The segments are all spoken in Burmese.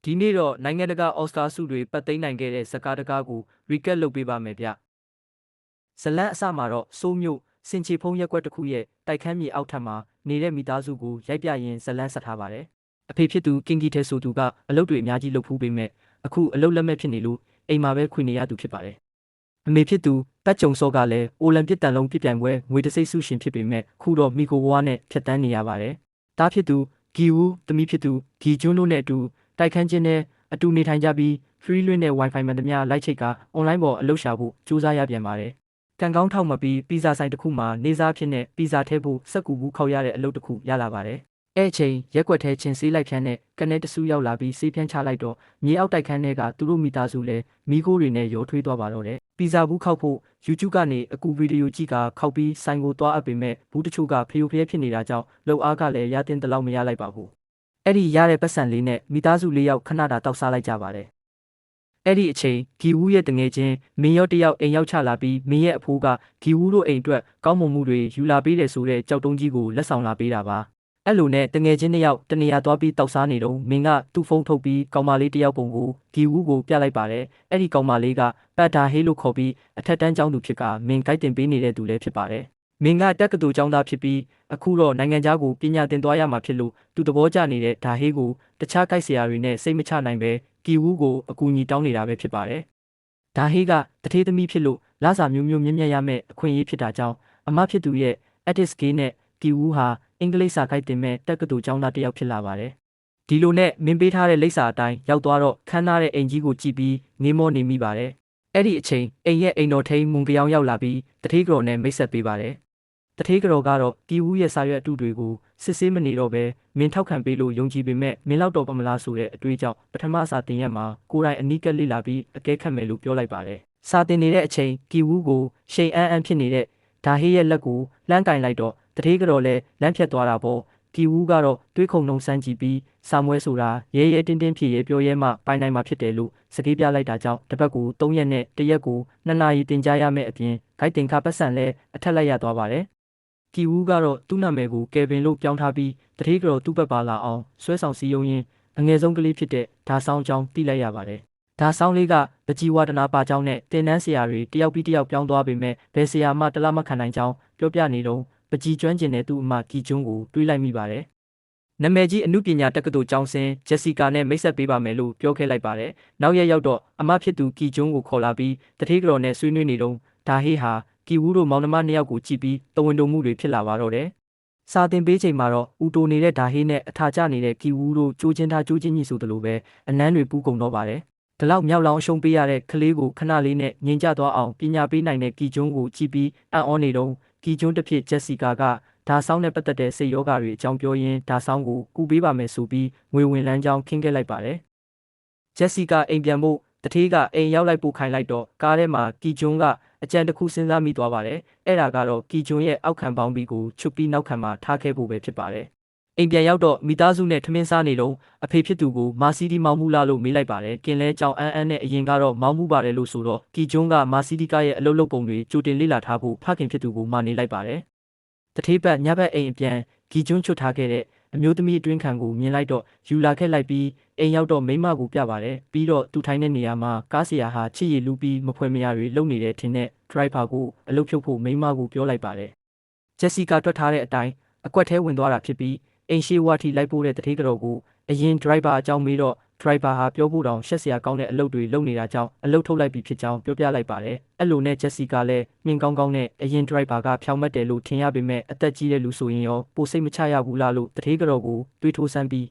ဒီနေ့တော့နိုင်ငံတကာအော်စကာဆုတွေပတ်သိမ်းနိုင်ခဲ့တဲ့ဇကာတကားကို recap လုပ်ပေးပါမယ်ဗျ။ဇလန်းအစမှာတော့စိုးမျိုးစင်ချေဖုံးရက်ကွက်တစ်ခုရဲ့တိုက်ခန်းမြေအောက်ထပ်မှာနေတဲ့မိသားစုကိုရိုက်ပြရင်းဇလန်းဆက်ထားပါတယ်။အဖေဖြစ်သူကင်ကီထဲဆိုသူကအလုပ်တွေအများကြီးလုပ်ဖူးပေမဲ့အခုအလုပ်လက်မဲ့ဖြစ်နေလို့အိမ်မှာပဲခွေနေရသူဖြစ်ပါတယ်။အမေဖြစ်သူပတ်ကြုံစောကလည်းအိုလံပစ်တန်လုံးပြပြိုင်ပွဲငွေတစိမ့်ဆုရှင်ဖြစ်ပေမဲ့ခုတော့မီကိုဝါနဲ့ဖြတ်တန်းနေရပါတယ်။တားဖြစ်သူဂီဝူသမီးဖြစ်သူဂီကျွန်းတို့နဲ့အတူတိုက်ခန်းချင်းနဲ့အတူနေထိုင်ကြပြီး free လွှင့်တဲ့ wifi မှန်သမျှလိုက်ချိတ်က online ပေါ်အလုပ်ရှာဖို့ကြိုးစားရပြန်ပါတယ်။ကံကောင်းထောက်မှပြီးပီဇာဆိုင်တစ်ခုမှာနေစားဖြစ်နဲ့ပီဇာထဲဖို့စက်ကူဘူးခောက်ရတဲ့အလုပ်တစ်ခုရလာပါတယ်။အဲ့အချိန်ရက်ကွက်ထဲချင်းစေးလိုက်ဖြန်းနဲ့ကနေတဆူရောက်လာပြီးစေးဖြန်းချလိုက်တော့မြေအောက်တိုက်ခန်းထဲကသူတို့မိသားစုလည်းမိခိုးတွေနဲ့ရောထွေးသွားပါတော့တယ်။ပီဇာဘူးခောက်ဖို့ YouTube ကနေအကူဗီဒီယိုကြည့်ကခောက်ပြီးဆိုင်ကိုသွားအပ်ပေမဲ့ဘူးတချို့ကဖျို့ဖျဲဖြစ်နေတာကြောင့်လောက်အားကလည်းရတင်တလောက်မရလိုက်ပါဘူး။အဲ့ဒီရတဲ့ပတ်စံလေးနဲ့မိသားစု၄ယောက်ခဏတာတောက်စားလိုက်ကြပါတယ်။အဲ့ဒီအချိန်ဂီဝူရဲ့တငယ်ချင်းမင်းရောတယောက်အိမ်ရောက်ချလာပြီးမင်းရဲ့အဖိုးကဂီဝူတို့အိမ်အတွက်ကောင်းမွန်မှုတွေယူလာပေးတယ်ဆိုတဲ့ကြောက်တုံးကြီးကိုလက်ဆောင်လာပေးတာပါ။အဲ့လိုနဲ့တငယ်ချင်းတစ်ယောက်တနေရာသွားပြီးတောက်စားနေတော့မင်းကသူ့ဖုန်းထုတ်ပြီးကောင်မလေးတစ်ယောက်ပုံကိုဂီဝူကိုပြလိုက်ပါတယ်။အဲ့ဒီကောင်မလေးကပတ်တာဟေးလို့ခေါ်ပြီးအထက်တန်းကျောင်းသူဖြစ်ကမင်းဂိုက်တင်ပေးနေတဲ့သူလည်းဖြစ်ပါတယ်။မင်းကတက်ကတူကျောင်းသားဖြစ်ပြီးအခုတော့နိုင်ငံခြားကိုပညာသင်သွားရမှာဖြစ်လို့သူသဘောကျနေတဲ့ဒါဟေးကိုတခြားကိုက်ဆရာတွေနဲ့စိတ်မချနိုင်ပဲကီဝူကိုအကူအညီတောင်းနေတာပဲဖြစ်ပါတယ်။ဒါဟေးကတထေးသမီးဖြစ်လို့လစာမျိုးမျိုးမြင့်မြတ်ရမယ့်အခွင့်အရေးဖြစ်တာကြောင့်အမဖြစ်သူရဲ့ Addis Gay နဲ့ကီဝူဟာအင်္ဂလိပ်စာခိုက်တင်မဲ့တက်ကတူကျောင်းသားတစ်ယောက်ဖြစ်လာပါတယ်။ဒီလိုနဲ့မင်းပေးထားတဲ့လိပ်စာအတိုင်းရောက်သွားတော့ခန်းနာတဲ့အိမ်ကြီးကိုကြည့်ပြီးငေးမောနေမိပါတယ်။အဲ့ဒီအချိန်အိမ်ရဲ့အိမ်တော်ထိန်မွန်ကြောင်ရောက်လာပြီးတထေးကြော်နဲ့မိတ်ဆက်ပေးပါတယ်။တထေးကြော်ကတော့ကီဝူရဲ့စာရွက်အတုတွေကိုစစ်ဆေးမနေတော့ပဲမင်းထောက်ခံပေးလို့ယုံကြည်ပေမဲ့မင်းလောက်တော့ပမလားဆိုတဲ့အတွေးကြောင့်ပထမစာတင်ရက်မှာကိုယ်တိုင်အနီးကပ်လေ့လာပြီးအကဲခတ်မယ်လို့ပြောလိုက်ပါတယ်။စာတင်နေတဲ့အချိန်ကီဝူကိုရှိန်အန်းဖြစ်နေတဲ့ဒါဟေးရဲ့လက်ကိုလှမ်းကင်လိုက်တော့တထေးကြော်လည်းလမ်းဖြတ်သွားတာပေါ့ကီဝူကတော့တွေးခုံနှုံစမ်းကြည့်ပြီးစာမွဲဆိုတာရဲရဲတင်းတင်းဖြစ်ရဲပြောရဲမှပိုင်နိုင်မှာဖြစ်တယ်လို့စကေးပြလိုက်တာကြောင့်တစ်ပတ်ကို3ရက်နဲ့တစ်ရက်ကို2နာရီတင်ကြရမယ့်အပြင်ဂိုက်တင်ခါပတ်စံလည်းအထက်လိုက်ရသွားပါတယ်။ကီဝူကတော့သူ့နာမည်ကိုကယ်ဗင်လို့ပြောင်းထားပြီးတထေးကြော်သူ့ဘက်ပါလာအောင်ဆွဲဆောင်စည်းရုံးရင်းအငယ်ဆုံးကလေးဖြစ်တဲ့ဒါဆောင်ကြောင်းတိလိုက်ရပါတယ်။ဒါဆောင်လေးကပကြီးဝါဒနာပါကြောင်းနဲ့တင်နန်းဆရာတွေတယောက်ပြီးတယောက်ပြောင်းသွားပေမဲ့ဘယ်ဆရာမှတလားမခံနိုင်ကြောင်းပြောပြနေတော့ပကြီးကျွမ်းကျင်တဲ့သူ့အမကီကျွန်းကိုတွေးလိုက်မိပါတယ်။နာမည်ကြီးအမှုပညာတက္ကသိုလ်ကျောင်းဆင်းဂျက်စီကာနဲ့မိတ်ဆက်ပေးပါမယ်လို့ပြောခဲ့လိုက်ပါတယ်။နောက်ရက်ရောက်တော့အမဖြစ်သူကီကျွန်းကိုခေါ်လာပြီးတထေးကြော်နဲ့ဆွေးနွေးနေတော့ဒါဟေးဟာကီဝူတို့မောင်နှမနှစ်ယောက်ကိုကြည့်ပြီးတဝန်တုံမှုတွေဖြစ်လာပါတော့တယ်။စာတင်ပေးချိန်မှာတော့ဦးတိုနေတဲ့ဒါဟေးနဲ့အထာကျနေတဲ့ကီဝူတို့ကြိုးချင်းသားကြိုးချင်းညီဆိုသလိုပဲအနမ်းတွေပူးကုန်တော့ပါတယ်။ဒီလောက်မြောက်လောင်အရှုံးပေးရတဲ့ကလေးကိုခဏလေးနဲ့ငြိမ်ကျသွားအောင်ပညာပေးနိုင်တဲ့ကီကျွန်းကိုကြည့်ပြီးအံ့ဩနေတော့ကီကျွန်းတစ်ဖြစ်ဂျက်စီကာကဒါဆောင်နဲ့ပတ်သက်တဲ့စိတ်ယောဂတွေအကြောင်းပြောရင်းဒါဆောင်ကိုကူပေးပါမယ်ဆိုပြီးငွေဝင်လန်းကြောင်းခင်းခဲ့လိုက်ပါတယ်။ဂျက်စီကာအိမ်ပြန်ဖို့တထေးကအိမ်ရောက်လိုက်ပို့ခိုင်းလိုက်တော့ကားထဲမှာကီကျွန်းကအကြံတစ်ခုစဉ်းစားမိသွားပါတယ်။အဲ့ဒါကတော့ကီကျွန်းရဲ့အောက်ခံပေါင်းပြီးကိုချွတ်ပြီးနောက်ခံမှာထားခဲ့ဖို့ပဲဖြစ်ပါတယ်။အိမ်ပြန်ရောက်တော့မိသားစုနဲ့ထမင်းစားနေတော့အဖေဖြစ်သူကိုမာစီဒီမောင်းမှုလားလို့မေးလိုက်ပါတယ်။ကင်လဲကြောင်အန်းနဲ့အရင်ကတော့မောင်းမှုပါတယ်လို့ဆိုတော့ကီကျွန်းကမာစီဒီကရဲ့အလုပ်လုပ်ပုံတွေကြိုတင်လေ့လာထားဖို့ဖခင်ဖြစ်သူကိုမာနေလိုက်ပါတယ်။တထေးပတ်ညဘက်အိမ်အပြန်ဂီကျွန်းချွတ်ထားခဲ့တဲ့အမျိုးသမီးအတွင်းခံကိုမြင်လိုက်တော့ယူလာခဲ့လိုက်ပြီးအိမ်ရောက်တော့မိမကိုပြပါတယ်ပြီးတော့သူထိုင်တဲ့နေရာမှာကားဆရာဟာချစ်ရည်လူပြီးမဖွဲမရတွေလုံနေတဲ့ထင်တဲ့ဒရိုက်ဘာကိုအလုပ်ဖြုတ်ဖို့မိမကိုပြောလိုက်ပါတယ်ဂျက်စီကာတွက်ထားတဲ့အတိုင်းအကွက်ထဲဝင်သွားတာဖြစ်ပြီးအိမ်ရှိဝါထီလိုက်ပို့တဲ့တထေးကြော်ကိုအရင်ဒရိုက်ဘာအကြောင်းမေးတော့ဒရိုက်ဘာဟာပြောဖို့တောင်ရှက်စရာကောင်းတဲ့အလုပ်တွေလုပ်နေတာကြောင့်အလုပ်ထုတ်လိုက်ပြီးဖြစ်ကြောင်းပြောပြလိုက်ပါတယ်အဲ့လိုနဲ့ဂျက်စီကာလည်းမြင်ကောင်းကောင်းနဲ့အရင်ဒရိုက်ဘာကဖြောင်းမတ်တယ်လို့ထင်ရပေမဲ့အသက်ကြီးတဲ့လူဆိုရင်ရောပိုစိတ်မချရဘူးလားလို့တထေးကြော်ကိုတွေးထိုးစမ်းပြီး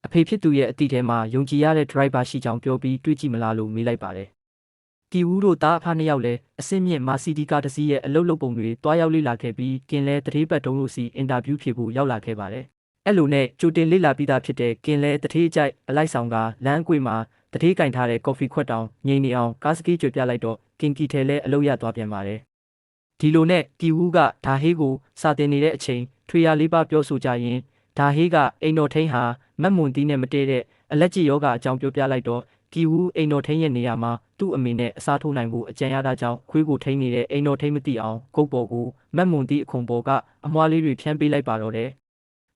အဖေဖြစ်သူရဲ့အတိထဲမှာယုံကြည်ရတဲ့ဒရိုက်ဘာရှိကြောင်းပြောပြီးတွေးကြည့်မလားလို့မေးလိုက်ပါတယ်ကီဝူတို့သားအဖနှစ်ယောက်လည်းအစင်းမြင့်မာစီဒီကာတစီရဲ့အလုပ်လုပ်ပုံတွေတွားရောက်လေ့လာခဲ့ပြီးကင်လဲတထေးပတ်တုံးလို့စီအင်တာဗျူးဖြေဖို့ရောက်လာခဲ့ပါတယ်အဲ့လိုနဲ့ကြိုတင်လေ့လာပြီးသားဖြစ်တဲ့ကင်လဲတထေးကြိုက်အလိုက်ဆောင်ကလမ်းအကွေမှာတထေးကင်ထားတဲ့ကော်ဖီခွက်တောင်ငိမ့်နေအောင်ကားစကီးကြွပြလိုက်တော့ကင်ကီထဲလဲအလုပ်ရသွားပြန်ပါတယ်ဒီလိုနဲ့ကီဝူကဒါဟေးကိုစာတင်နေတဲ့အချိန်ထွေရလေးပါပြောဆိုကြရင်ဒါဟေးကအိမ်တော်ထိန်ဟာမက်မွန်တီးနဲ့မတည့်တဲ့အလက်ကြီးယောဂအကြောင်းပြောပြလိုက်တော့ကီဝူအိမ်တော်ထိန်ရဲ့နေရာမှာသူ့အမေနဲ့အစားထိုးနိုင်ဖို့အကြံရတာကြောင့်ခွေးကိုထိန်နေတဲ့အိမ်တော်ထိန်မသိအောင်ဂုတ်ပေါ်ကိုမက်မွန်တီးအခုံပေါ်ကအမွှားလေးတွေဖြန်းပေးလိုက်ပါတော့တယ်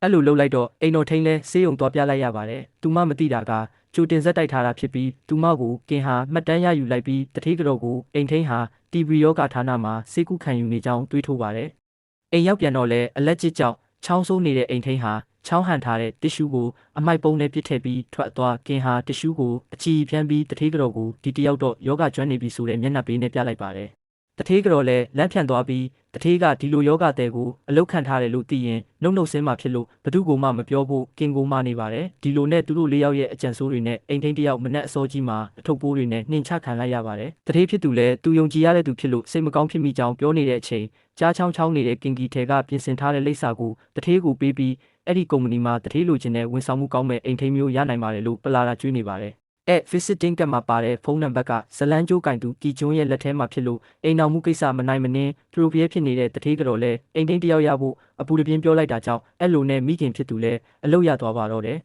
အဲ့လိုလုပ်လိုက်တော့အိမ်တော်ထိန်လဲဆေးရုံသွားပြလိုက်ရပါတယ်သူမမသိတာက ကြိုတင်ဆက်တိုက်ထားတာဖြစ်ပြီးသူမကိုကင်ဟာမှတ်တမ်းရယူလိုက်ပြီးတထေးကတော်ကိုအိမ်ထိန်းဟာတီဗီယောဂဌာနမှာစေကူခံယူနေကြောင်းတွေးထုတ်ပါတယ်။အိမ်ရောက်ပြန်တော့လဲအလက်ကျစ်ကြောင့်ချောင်းဆိုးနေတဲ့အိမ်ထိန်းဟာချောင်းဟန်ထားတဲ့တစ်ရှူးကိုအမိုက်ပုံးနဲ့ပစ်ထည့်ပြီးထွက်သွားကင်ဟာတစ်ရှူးကိုအချီဖြန်းပြီးတထေးကတော်ကိုဒီတယောက်တော့ယောဂကျွမ်းနေပြီဆိုတဲ့မျက်နှာပေးနဲ့ပြလိုက်ပါတယ်။တထေးကတော်လည်းလမ်းဖြန့်သွားပြီးတထေးကဒီလိုယောဂတဲ့ကိုအလုတ်ခံထားတယ်လို့သိရင်နှုတ်ဆင်းမှဖြစ်လို့ဘသူကိုမှမပြောဖို့ကင်ကိုမှနေပါတယ်ဒီလိုနဲ့သူတို့၄ယောက်ရဲ့အကြံဆိုးတွေနဲ့အိမ်ထိန်းတယောက်မနဲ့အစောကြီးမှာအထုပ်ပိုးတွေနဲ့နှင်ချခံလိုက်ရပါတယ်တထေးဖြစ်သူလည်းသူယုံကြည်ရတဲ့သူဖြစ်လို့စိတ်မကောင်းဖြစ်မိကြောင်းပြောနေတဲ့အချိန်ကြားချောင်းနေတဲ့ကင်ကီထဲကပြင်ဆင်ထားတဲ့လိပ်စာကိုတထေးကိုပေးပြီးအဲ့ဒီကုမ္ပဏီမှာတထေးလိုချင်တဲ့ဝန်ဆောင်မှုကောင်းမဲ့အိမ်ထိန်းမျိုးရနိုင်ပါတယ်လို့ပလာလာကျွေးနေပါတယ်visiting ကမှာပါတဲ့ဖုန်းနံပါတ်ကဇလန်းကျိုးကင်သူကီကျွန်းရဲ့လက်ထဲမှာဖြစ်လို့အိမ်တော်မှုကိစ္စမနိုင်မနှင်းပရိုဖီးဖြစ်နေတဲ့တထေးကတော်လဲအိမ်ထိန်းတယောက်ရဖို့အပူတပြင်းပြောလိုက်တာကြောင့်အဲ့လိုနဲ့မိခင်ဖြစ်သူလဲအလုတ်ရသွားပါတော့တယ်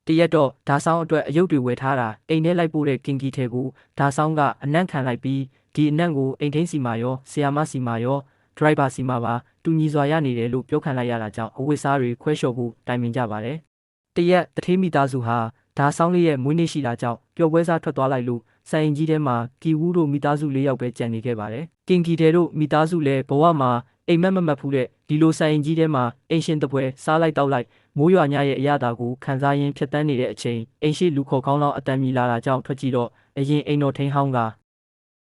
တရက်တော့ဒါဆောင်အတွက်အယုတ်တွေဝယ်ထားတာအိမ်ထဲလိုက်ပို့တဲ့ကင်ကီထဲကိုဒါဆောင်ကအနံ့ခံလိုက်ပြီးဒီအနံ့ကိုအိမ်ထိန်းစီမှာရောဆီယာမစီမှာရောဒရိုက်ဘာစီမှာပါတူညီစွာရနေတယ်လို့ပြောခံလိုက်ရတာကြောင့်အဝတ်စားတွေခွဲလျှော်ဖို့တိုင်ပင်ကြပါတယ်တရက်တထေးမိသားစုဟာဒါဆောင်လေးရဲ့မွေးနေ့ရှိတာကြောင့်ပျော်ပွဲစားထွက်သွားလိုက်လို့ဆိုင်ရင်ကြီးထဲမှာကီဝူးတို့မိသားစု၄ယောက်ပဲကြံနေခဲ့ပါတယ်။ကင်ကီတဲတို့မိသားစုလည်းဘဝမှာအိမ်မက်ဖူးတဲ့ဒီလိုဆိုင်ရင်ကြီးထဲမှာအိမ်ရှင်တပွဲစားလိုက်တောက်လိုက်မိုးရွာညရဲ့အရာတာကိုခံစားရင်းဖြတ်တန်းနေတဲ့အချိန်အိမ်ရှိလူခေါ်ကောင်းလောက်အတန်မြည်လာတာကြောင့်ထွက်ကြည့်တော့အရင်အိမ်တော်ထိန်ဟောင်းက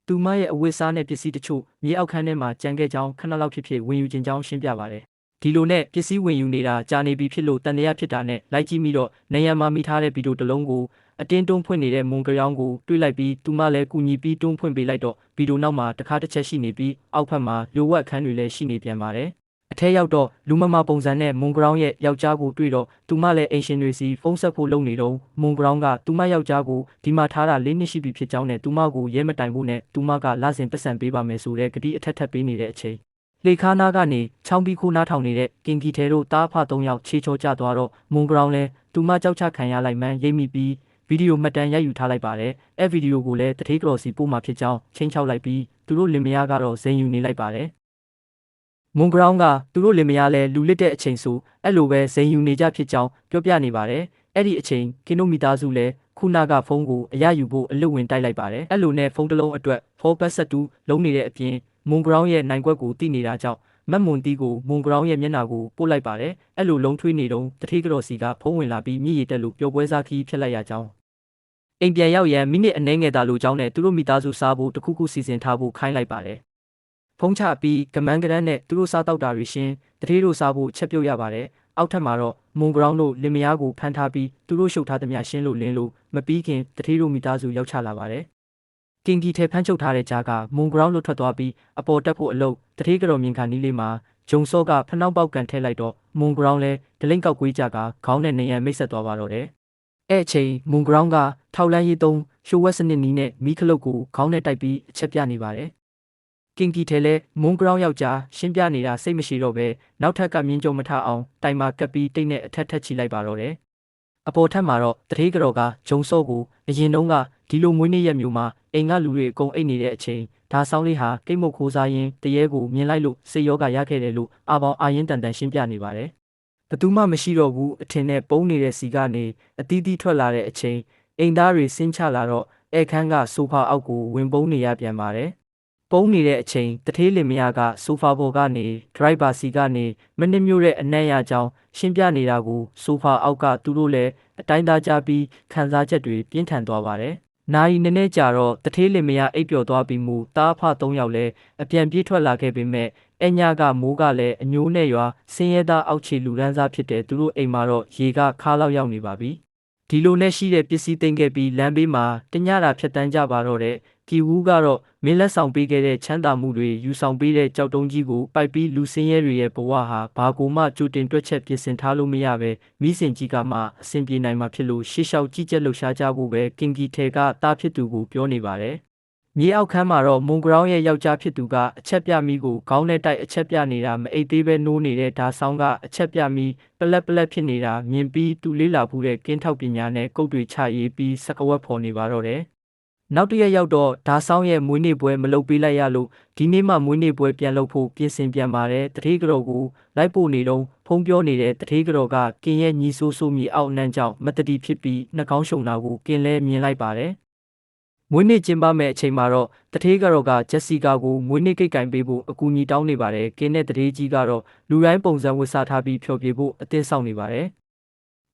သူမရဲ့အဝတ်စားနဲ့ပစ္စည်းတချို့မြေအောက်ခန်းထဲမှာကျန်ခဲ့ကြောင်းခဏလောက်ဖြစ်ဝင်ယူခြင်းကြောင်းရှင်းပြပါတယ်။ဒီလိုနဲ့ပစ္စည်းဝင်ယူနေတာကြာနေပြီဖြစ်လို့တန်တရားဖြစ်တာနဲ့လိုက်ကြည့်မိတော့နေရံမှာမိထားတဲ့ဗီဒီယိုတစ်လုံးကိုအတင်းတွန်းဖွင့်နေတဲ့မွန်ကရောင်းကိုတွေးလိုက်ပြီးသူမလည်းကူညီပြီးတွန်းဖွင့်ပေးလိုက်တော့ဗီဒီယိုနောက်မှာတစ်ခါတစ်ချက်ရှိနေပြီးအောက်ဖက်မှာလိုဝက်ခန်းတွေလည်းရှိနေပြန်ပါတယ်။အထက်ရောက်တော့လူမမပုံစံနဲ့မွန်ကရောင်းရဲ့ယောက်ျားကိုတွေ့တော့သူမလည်းအိမ်ရှင်တွေစီဖုန်းဆက်ဖို့လုပ်နေတော့မွန်ကရောင်းကသူမယောက်ျားကိုဒီမှာထားတာ၄နှစ်ရှိပြီဖြစ်ကြောင်းနဲ့သူမကိုရဲမတိုင်ဖို့နဲ့သူမကလစဉ်ပတ်စံပေးပါမယ်ဆိုတဲ့ကတိအထက်ထပ်ပေးနေတဲ့အချိန်လေခါနာကနေချောင်းပြီးခိုးနားထောင်နေတဲ့ကင်ကီထဲတို့တားဖ၃ယောက်ချေချောကျသွားတော့မွန်ကရောင်းလည်းသူမကြောက်ချခံရလိုက်မှန်းရိပ်မိပြီးဗီဒီယိုမှတ်တမ်းရိုက်ယူထားလိုက်ပါတယ်။အဲ့ဗီဒီယိုကိုလည်းတထေးကတော်စီပို့မှာဖြစ်ကြောင်းချင်းချောက်လိုက်ပြီးသူတို့လင်မယားကတော့ဇင်ယူနေလိုက်ပါတယ်။မွန်ကရောင်းကသူတို့လင်မယားလည်းလူလစ်တဲ့အချိန်ဆိုအဲ့လိုပဲဇင်ယူနေကြဖြစ်ကြောင်းပြောပြနေပါတယ်။အဲ့ဒီအချိန်ကင်နိုမီသားစုလည်းခုနကဖုန်းကိုအရယူဖို့အလွတ်ဝင်တိုက်လိုက်ပါတယ်။အဲ့လိုနဲ့ဖုန်းတစ်လုံးအတွက်4ဘတ်ဆက်တူလုံးနေတဲ့အပြင်မွန်ကရောင်းရဲ့နိုင်ကွက်ကိုတိနေတာကြောင့်မတ်မွန်တီကိုမွန်ကရောင်းရဲ့မျက်နှာကိုပို့လိုက်ပါတယ်။အဲ့လိုလုံးထွေးနေတော့တထေးကတော်စီကဖုန်းဝင်လာပြီးမြည်ရည်တက်လို့ပျော်ပွဲစားခီးဖြစ်လိုက်ရကြောင်းအိမ်ပြန်ရောက်ရန်မိနစ်အနည်းငယ်သာလိုကြောင်းနဲ့သူတို့မိသားစုစားဖို့တခုခုစီစဉ်ထားဖို့ခိုင်းလိုက်ပါတယ်။ဖုန်းချပြီးကမန်းကရန်နဲ့သူတို့စားတောက်တာတွေရှင်းတထေးတို့စားဖို့ချက်ပြုတ်ရပါတယ်။အောက်ထပ်မှာတော့မွန်ကရောင်းတို့လင်မယားကိုဖမ်းထားပြီးသူတို့ရှုပ်ထားသမျှရှင်းလို့လင်းလို့မပြီးခင်တထေးတို့မိသားစုရောက်ချလာပါတယ်။ကင်ကီထဲဖမ်းချုပ်ထားတဲ့ကြားကမွန်ကရောင်းလွတ်ထွက်သွားပြီးအပေါ်တက်ဖို့အလုပ်တထေးကတော်မြင်ခါနီးလေးမှာဂျုံစောကဖနှောက်ပေါက်ကန်ထဲလိုက်တော့မွန်ကရောင်းလဲဒလိမ့်ကောက်ကွေးကြကခေါင်းနဲ့နေရန်မိတ်ဆက်သွားပါတော့တယ်။အဲ့အချိန်မွန်ကရောင်းကထောက်လန်းရေးသုံးရှိုးဝက်စနစ်နီးနဲ့မီးခလုတ်ကိုခေါင်းနဲ့တိုက်ပြီးအချက်ပြနေပါတယ်။ကင်ကီထဲလဲမွန်ကရောင်းယောက်ျားရှင်းပြနေတာစိတ်မရှိတော့ပဲနောက်ထပ်ကမြင်းကြုံမထအောင်တိုင်မာကပ်ပြီးတိတ်နဲ့အထက်ထက်ချီလိုက်ပါတော့တယ်။အပေါ်ထက်မှာတော့တထေးကတော်ကဂျုံစောကိုအရင်တုန်းကဒီလိုမွေးနေ့ရက်မျိုးမှာအိမ်ကလူတွေအကုန်အိတ်နေတဲ့အချိန်ဒါဆောင်လေးဟာကိတ်မုတ်ခိုးစားရင်တရေကိုမြင်လိုက်လို့စိတ်ယောဂရခဲ့တယ်လို့အာပေါင်းအာရင်တန်တန်ရှင်းပြနေပါတယ်။ဘသူမှမရှိတော့ဘူးအထင်နဲ့ပုံးနေတဲ့စီကနေအတီးတီးထွက်လာတဲ့အချိန်အိမ်သားတွေဆင်းချလာတော့အဲခန်းကဆိုဖာအောက်ကိုဝင်ပုန်းနေရပြန်ပါတယ်။ပုံးနေတဲ့အချိန်တထေးလင်မယားကဆိုဖာပေါ်ကနေဒရိုက်ဘာစီကနေမနစ်မျိုးတဲ့အနံ့ရကြောင်းရှင်းပြနေတာကိုဆိုဖာအောက်ကသူတို့လည်းအတိုင်းသားကြပြီးခံစားချက်တွေပြင်းထန်သွားပါတယ်။နာယီနည်းနည်းကြာတော့တထေးလင်မယားအိပ်ပျော်သွားပြီးမှတားဖ၃ယောက်လည်းအပြန်ပြေးထွက်လာခဲ့ပေမဲ့အညာကမိုးကလည်းအညိုးနဲ့ရွာဆင်းရဲသားအောက်ခြေလူရန်စားဖြစ်တဲ့သူတို့အိမ်မှာတော့ရေကခါလောက်ရောက်နေပါပြီ။ဒီလိုနဲ့ရှိတဲ့ပစ္စည်းသိမ်းခဲ့ပြီးလမ်းဘေးမှာတညတာဖြတ်တန်းကြပါတော့တဲ့ကီဝူးကတော့မင်းလက်ဆောင်ပေးခဲ့တဲ့ချမ်းသာမှုတွေယူဆောင်ပေးတဲ့ကြောက်တုံးကြီးကိုပိုက်ပြီးလူစင်းရဲတွေရဲ့ဘဝဟာဘာကိုမှကြိုတင်တွက်ချက်ပြင်ဆင်ထားလို့မရပဲမိစင်ကြီးကမှအဆင်ပြေနိုင်မှာဖြစ်လို့ရှေ့လျှောက်ကြီးကျက်လှုပ်ရှားကြဖို့ပဲကင်ကီထဲကတားဖြစ်သူကိုပြောနေပါတယ်။မြေအောက်ခန်းမှာတော့မွန်ကရောင်းရဲ့ယောက်ျားဖြစ်သူကအချက်ပြမီကိုခေါင်းနဲ့တိုက်အချက်ပြနေတာမအိတ်သေးပဲနိုးနေတဲ့ဒါဆောင်ကအချက်ပြမီပလက်ဖြစ်နေတာမြင်ပြီးသူလေးလာဖူးတဲ့ကင်းထောက်ပညာနဲ့ကုတ်တွေချရေးပြီးစကဝက်ဖော်နေပါတော့တယ် နောက်တစ်ရက်ရောက်တော့ဒါဆောင်ရဲ့မွေးနေ့ပွဲမလုပ်ပေးလိုက်ရလို့ဒီနေ့မှမွေးနေ့ပွဲပြန်လုပ်ဖို့ပြင်ဆင်ပြန်ပါတယ်တထေးကြော်ကိုလိုက်ပို့နေတော့ဖုံးပြောနေတဲ့တထေးကြော်ကကင်ရဲ့ညီဆိုးဆိုးမြည်အောက်နှမ်းကြောင့်မတတိဖြစ်ပြီးနှာခေါင်းရှုံတာကိုကင်လဲမြင်လိုက်ပါတယ်မွေးနေ့ကျင်းပမဲ့အချိန်မှာတော့တထေးကြော်ကဂျက်စီကာကိုမွေးနေ့ကိတ်ကင်ပေးဖို့အကူအညီတောင်းနေပါတယ်ကင်နဲ့တထေးကြီးကတော့လူတိုင်းပုံစံဝတ်စားထားပြီးဖျော်ဖြေဖို့အသင့်ဆောင်နေပါတယ်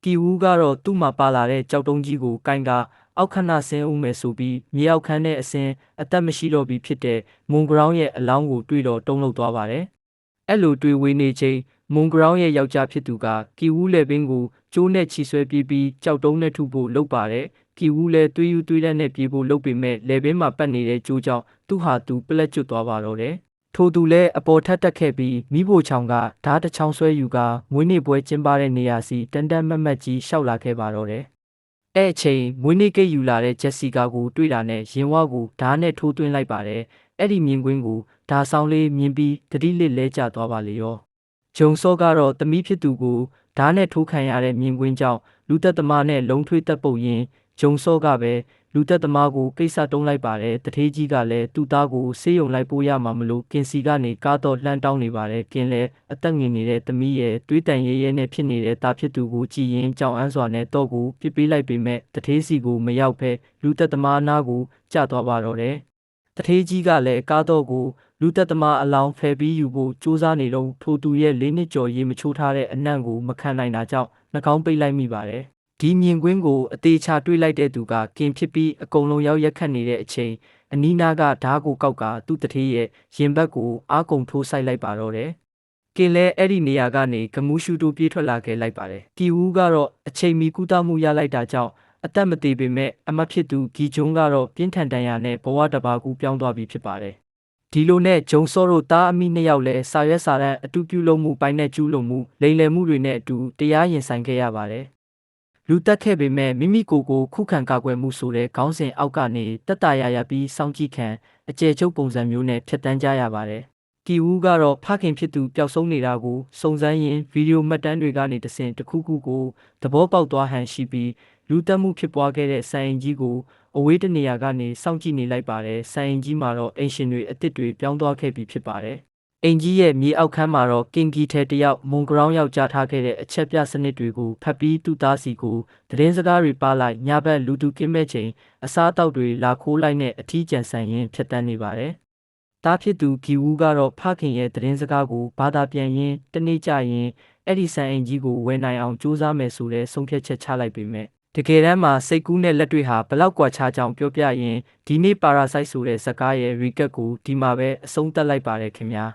ကီဝူးကတော့သူ့မှာပါလာတဲ့ကြောက်တုံးကြီးကိုကင်ကအောက်ခဏဆင်းဦးမယ်ဆိုပြီးမြေအောက်ခန်းနဲ့အစင်းအသက်မရှိတော့ပြီဖြစ်တဲ့မွန်ဂရောင်းရဲ့အလောင်းကိုတွေ့တော့တုံးလောက်သွားပါတယ်။အဲ့လိုတွေ့ဝေးနေချိန်မွန်ဂရောင်းရဲ့ယောက်ျားဖြစ်သူကကီဝူးလေပင်ကိုကျိုးနဲ့ချီဆွဲပြေးပြီးကြောက်တုံးနဲ့ထုဖို့လုပ်ပါတယ်။ကီဝူးလည်းတွေးယူတွေးတဲ့နဲ့ပြေးဖို့လုပ်ပေမဲ့လေပင်မှာပတ်နေတဲ့ကျိုးကြောင့်သူဟာသူပလက်ကျွတ်သွားပါတော့တယ်။ထို့သူလည်းအပေါ်ထပ်တက်ခဲ့ပြီးမိဖို့ချောင်ကဓာတ်တစ်ချောင်းဆွဲယူကမွေးနေ့ပွဲကျင်းပတဲ့နေရာစီတန်တန်မတ်မတ်ကြီးရှောက်လာခဲ့ပါတော့တယ်။အဲ့အချိန်မွေးနေ့ကိတ်ယူလာတဲ့ဂျက်စီကာကိုတွေ့တာနဲ့ရင်ဝါကိုဓာတ်နဲ့ထိုးသွင်းလိုက်ပါတယ်။အဲ့ဒီမြင်ကွင်းကိုဓာတ်ဆောင်လေးမြင်ပြီးတတိလစ်လဲကျသွားပါလေရော။ဂျုံစောကတော့သမီးဖြစ်သူကိုဓာတ်နဲ့ထိုးခံရတဲ့မြင်ကွင်းကြောင့်လူသက်သမားနဲ့လုံးထွေးတက်ပုတ်ရင်ဂျုံစောကပဲလူသက်သမားကိုကိစ္စတုံးလိုက်ပါတယ်တထေးကြီးကလည်းသူ့သားကိုဆေးရုံလိုက်ပို့ရမှာမလို့ကင်စီကနေကားတော့လှမ်းတောင်းနေပါတယ်ကင်လည်းအသက်ငင်နေတဲ့သမီးရဲ့တွေးတန်ရဲရဲနဲ့ဖြစ်နေတဲ့သားဖြစ်သူကိုကြည်ရင်ကြောင်အန်းစွာနဲ့တော့ကိုပြစ်ပေးလိုက်ပေမဲ့တထေးစီကိုမရောက်ဖဲလူသက်သမားနားကိုကျသွားပါတော့တယ်တထေးကြီးကလည်းကားတော့ကိုလူသက်သမားအလောင်းဖယ်ပြီးယူဖို့စူးစမ်းနေတော့ထိုသူရဲ့၄နှစ်ကျော်ရေမချိုးထားတဲ့အနံ့ကိုမခံနိုင်တာကြောင့်နှာခေါင်းပိတ်လိုက်မိပါတယ်ဒီမြင်ကွင်းကိုအသေးချာတွေးလိုက်တဲ့သူကကင်ဖြစ်ပြီးအကုန်လုံးရောက်ရက်ခတ်နေတဲ့အချိန်အနီးနားကဓားကိုကောက်ကသူ့တထေးရဲ့ရင်ဘတ်ကိုအားကုန်ထိုးဆိုင်လိုက်ပါတော့တယ်ကင်လဲအဲ့ဒီနေရာကနေဂမူးရှူတိုပြေးထွက်လာခဲ့လိုက်ပါတယ်ကီဝူးကတော့အချိန်မီကူးတမှုရလိုက်တာကြောင့်အသက်မသေးပေမဲ့အမတ်ဖြစ်သူဂီဂျွန်းကတော့ပြင်းထန်တန်ရာနဲ့ဘဝတဘာကူပြောင်းသွားပြီဖြစ်ပါတယ်ဒီလိုနဲ့ဂျုံစောတို့သားအမိနှစ်ယောက်လည်းစာရွက်စာတမ်းအတူပြုလုပ်မှုပိုင်းနဲ့ကျူးလွန်မှုလိမ်လည်မှုတွေနဲ့အတူတရားရင်ဆိုင်ခဲ့ရပါတယ်လူတက်ခဲ့ပေမဲ့မိမိကိုယ်ကိုခုခံကာကွယ်မှုဆိုတဲ့ခေါင်းစဉ်အောက်ကနေတက်တာရပြီးစောင့်ကြည့်ခံအကျယ်ချုပ်ပုံစံမျိုးနဲ့ဖြတ်တန်းကြရပါတယ်။ကီဝူးကတော့ဖခင်ဖြစ်သူပျောက်ဆုံးနေတာကိုစုံစမ်းရင်းဗီဒီယိုမှတ်တမ်းတွေကနေတဆင့်တစ်ခုခုကိုသဘောပေါက်သွားဟန်ရှိပြီးလူတက်မှုဖြစ်ပွားခဲ့တဲ့ဆိုင်အင်ကြီးကိုအဝေးတနေရာကနေစောင့်ကြည့်နေလိုက်ပါတယ်။ဆိုင်အင်ကြီးမှာတော့အင်ရှင်တွေအစ်စ်တွေပြောင်းသွားခဲ့ပြီဖြစ်ပါတယ်။အင်ကြီးရဲ့မြေအောက်ခန်းမှာတော့ကင်ဂီထဲတယောက်မွန်ဂရောင်းယောက်ကြားထားခဲ့တဲ့အချက်ပြစနစ်တွေကိုဖတ်ပြီးသူ့သားစီကိုသတင်းစကားတွေပါလိုက်ညဘက်လူသူကင်းမဲ့ချိန်အစားအသောက်တွေလာခိုးလိုက်နဲ့အထီးကျန်ဆန်ရင်ဖြတ်တန်းနေပါတယ်။သားဖြစ်သူဂီဝူးကတော့ဖခင်ရဲ့သတင်းစကားကိုဘာသာပြန်ရင်းတနေ့ကျရင်အဲ့ဒီဆန်အင်ကြီးကိုဝယ်နိုင်အောင်စူးစမ်းမယ်ဆိုတဲ့ဆုံးဖြတ်ချက်ချလိုက်ပေမဲ့တကယ်တမ်းမှာစိတ်ကူးနဲ့လက်တွေဟာဘလောက်ကွာခြားကြောင်ပြောပြရင်ဒီနေ့ပါရာဆိုက်ဆိုတဲ့ဇာတ်ကားရဲ့ recap ကိုဒီမှာပဲအဆုံးသတ်လိုက်ပါတယ်ခင်ဗျာ